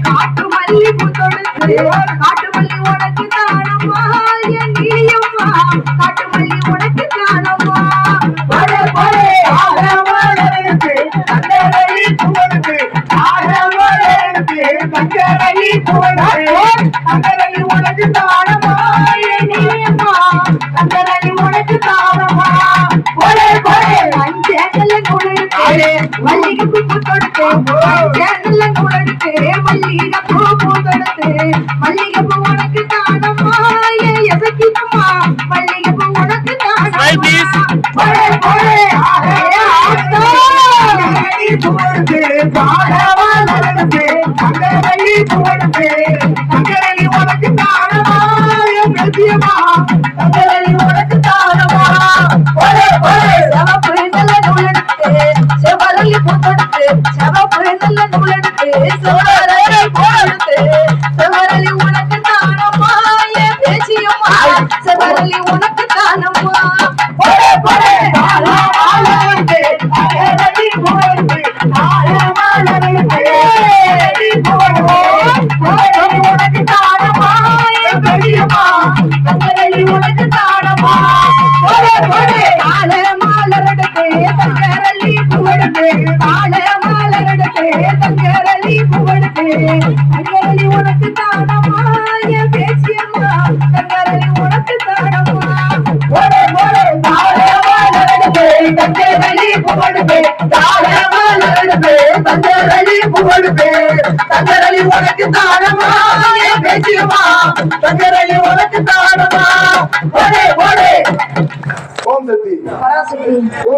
காட்டு மல்லி உனக்கு தானம்மா நீயம்மா காட்டு மல்லி உனக்கு தானம்மா உனக்கு தானம்மா நீயம்மா உனக்கு தானம்மா மல்லிகைப்பூ கொடுத்து மல்லிகைப்பூ கொடுத்து மல்லிகைப்பூ உனக்கு தானம்மா எசக்கிட்டம்மா மல்லிகைப்பூ உனக்கு தானம்மா உனக்கு தானம்மா உனக்கு தானம்மா செவரலி பூத்தொடுத்து செவப்பு நல்ல நூலெடுத்து செவரலி உனக்கு தானம்மா என் பேச்சியம்மா செவரலி உனக்கு தானம்மா உனக்கு தானம்மா என் பெரியம்மா உனக்கு தானம்மா தங்கரலி புகழுது தங்கரலி புகழுது தங்கரலி உனக்கு தானம்மா என் பேச்சியம்மா தங்கரலி உனக்கு தானம்மா தங்கரலி புகழுது தங்கரலி புகழுது தங்கரலி உனக்கு தானம்மா என் பேச்சியம்மா தங்கரலி உனக்கு தானம்மா ஓம் சக்தி